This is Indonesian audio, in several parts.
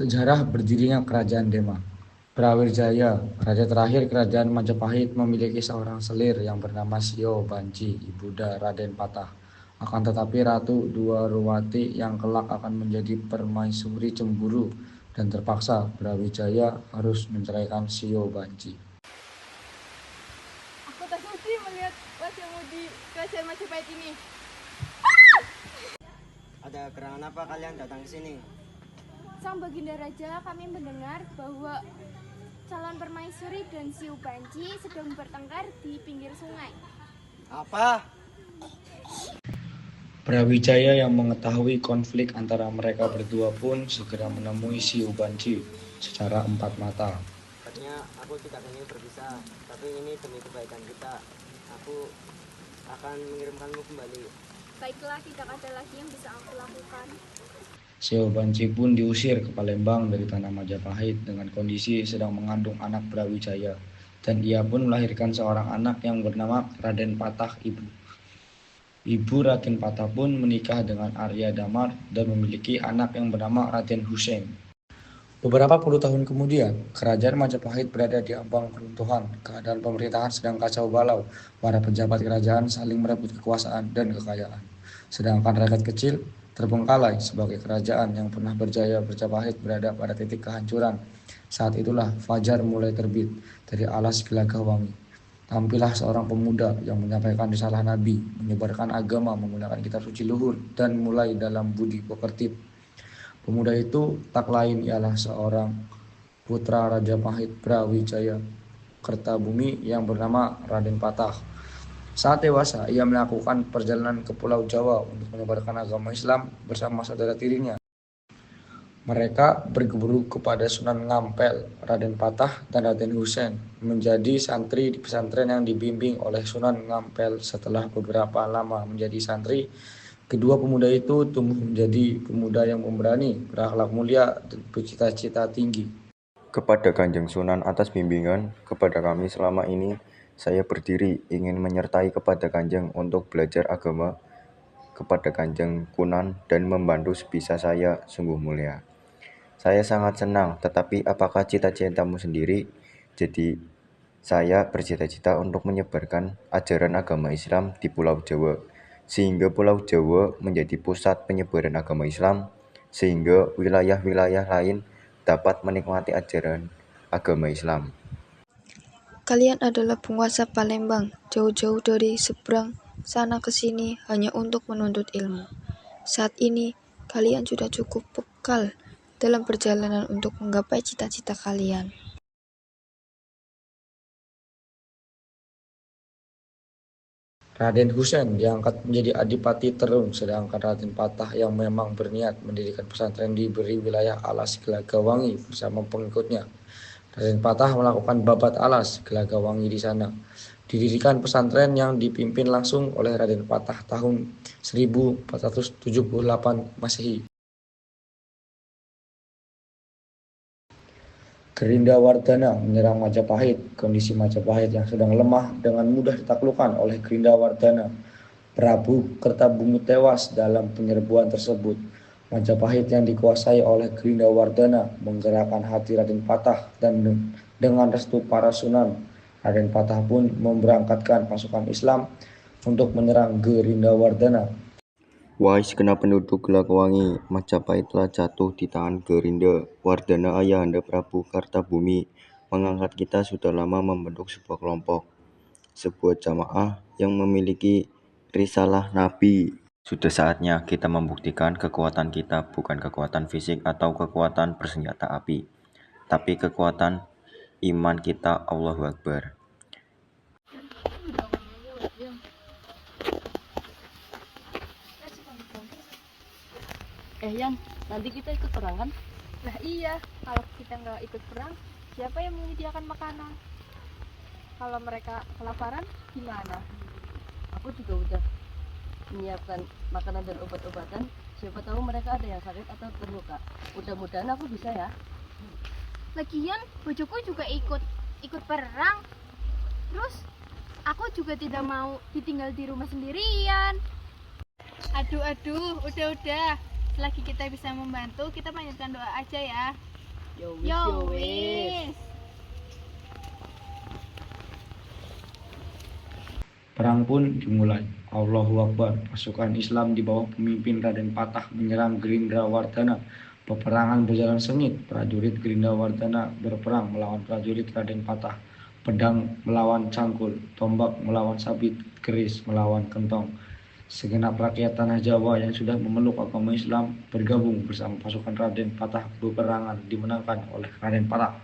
Sejarah berdirinya Kerajaan Demak. Brawijaya, raja terakhir Kerajaan Majapahit, memiliki seorang selir yang bernama Sio Banci, ibunda Raden Patah. Akan tetapi Ratu Dwarawati yang kelak akan menjadi permaisuri cemburu dan terpaksa Brawijaya harus menceraikan Sio Banci. Aku tak sudi melihat wajahmu di kerajaan Majapahit ini. Ada kerangan apa kalian datang ke sini? Sang Baginda Raja, kami mendengar bahwa calon permaisuri dan Siu Banci sedang bertengkar di pinggir sungai. Apa? Brawijaya yang mengetahui konflik antara mereka berdua pun segera menemui Sio Banci secara empat mata. Sebenarnya aku tidak ingin berpisah, tapi ini demi kebaikan kita. Aku akan mengirimkanmu kembali. Baiklah, tidak ada lagi yang bisa aku lakukan. Sio Banci pun diusir ke Palembang dari tanah Majapahit dengan kondisi sedang mengandung anak Brawijaya, dan ia pun melahirkan seorang anak yang bernama Raden Patah Ibu Raden Patah pun menikah dengan Arya Damar dan memiliki anak yang bernama Raden Hussein. Beberapa puluh tahun kemudian, kerajaan Majapahit berada di ambang keruntuhan. Keadaan pemerintahan sedang kacau balau. Para pejabat kerajaan saling merebut kekuasaan dan kekayaan. Sedangkan rakyat kecil terbengkalai sebagai kerajaan yang pernah berjaya. Majapahit berada pada titik kehancuran. Saat itulah fajar mulai terbit dari alas Gelagahwangi. Tampillah seorang pemuda yang menyampaikan risalah Nabi, menyebarkan agama menggunakan kitab suci luhur, dan mulai dalam budi pekerti. Pemuda itu tak lain ialah seorang putra Rajapahit Brawijaya Kertabumi yang bernama Raden Patah. Saat dewasa, ia melakukan perjalanan ke Pulau Jawa untuk menyebarkan agama Islam bersama saudara tirinya. Mereka berguru kepada Sunan Ngampel, Raden Patah, dan Raden Hussein, menjadi santri di pesantren yang dibimbing oleh Sunan Ngampel. Setelah beberapa lama menjadi santri, kedua pemuda itu tumbuh menjadi pemuda yang pemberani, berakhlak mulia, dan bercita-cita tinggi. Kepada Kanjeng Sunan atas bimbingan kepada kami selama ini, saya berdiri ingin menyertai kepada Kanjeng untuk belajar agama kepada Kanjeng Kunan dan membantu sebisa saya sungguh mulia. Saya sangat senang, tetapi apakah cita-citamu sendiri? Jadi, saya bercita-cita untuk menyebarkan ajaran agama Islam di Pulau Jawa, sehingga Pulau Jawa menjadi pusat penyebaran agama Islam, sehingga wilayah-wilayah lain dapat menikmati ajaran agama Islam. Kalian adalah penguasa Palembang, jauh-jauh dari seberang sana ke sini hanya untuk menuntut ilmu. Saat ini, kalian sudah cukup bekal dalam perjalanan untuk menggapai cita-cita kalian. Raden Hussein diangkat menjadi Adipati Terung, sedangkan Raden Patah yang memang berniat mendirikan pesantren diberi wilayah alas Gelagahwangi bersama pengikutnya. Raden Patah melakukan babat alas Gelagahwangi di sana. Didirikan pesantren yang dipimpin langsung oleh Raden Patah tahun 1478 Masehi. Grindawardhana menyerang Majapahit. Kondisi Majapahit yang sedang lemah dengan mudah ditaklukkan oleh Grindawardhana. Prabu Kertabumi tewas dalam penyerbuan tersebut. Majapahit yang dikuasai oleh Grindawardhana menggerakkan hati Raden Patah, dan dengan restu para sunan, Raden Patah pun memberangkatkan pasukan Islam untuk menyerang Grindawardhana. Wahai segenap penduduk Gelagahwangi, Majapahit telah jatuh di tangan Gerinda Wardana. Ayahanda Prabu Kartabumi mengangkat kita sudah lama membentuk sebuah kelompok, sebuah jamaah yang memiliki risalah Nabi. Sudah saatnya kita membuktikan kekuatan kita, bukan kekuatan fisik atau kekuatan bersenjata api, tapi kekuatan iman kita. Allahu Akbar. Yan, nanti kita ikut perang kan? Lah iya, kalau kita nggak ikut perang, siapa yang menyediakan makanan? Kalau mereka kelaparan, gimana? Aku juga udah menyiapkan makanan dan obat-obatan. Siapa tahu mereka ada yang sakit atau terluka. Mudah-mudahan aku bisa ya. Lagian, bojoku juga ikut perang. Terus, aku juga tidak mau ditinggal di rumah sendirian. Aduh, udah. Selagi kita bisa membantu, kita panjatkan doa aja ya. Yo Yo wis. wis. Perang pun dimulai. Allahu Akbar. Pasukan Islam di bawah pemimpin Raden Patah menyerang Gerindrawardhana. Peperangan berjalan sengit. Prajurit Gerindrawardhana berperang melawan prajurit Raden Patah. Pedang melawan cangkul, tombak melawan sabit, keris melawan kentong. Segenap rakyat tanah Jawa yang sudah memeluk agama Islam bergabung bersama pasukan Raden Patah. Peperangan dimenangkan oleh Raden Patah.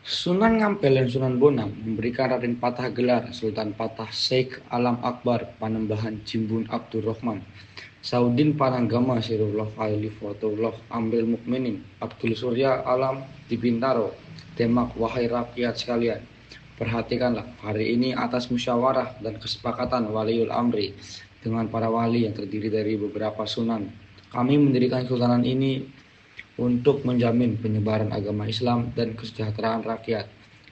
Sunan Ngampel dan Sunan Bonang memberikan Raden Patah gelar Sultan Patah Sheikh Alam Akbar Panembahan Jimbun Abdurrahman. Saudin Pananggama Sirullah Ali Fatullah Ambil Mukminin Abdul Surya Alam di Bintaro. Demak, wahai rakyat sekalian, perhatikanlah hari ini atas musyawarah dan kesepakatan Waliul Amri dengan para wali yang terdiri dari beberapa sunan. Kami mendirikan kesultanan ini untuk menjamin penyebaran agama Islam dan kesejahteraan rakyat.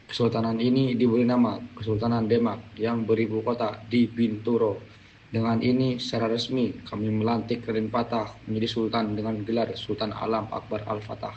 Kesultanan ini diberi nama Kesultanan Demak yang beribu kota di Binturo. Dengan ini secara resmi kami melantik Raden Patah menjadi sultan dengan gelar Sultan Alam Akbar Al-Fatah.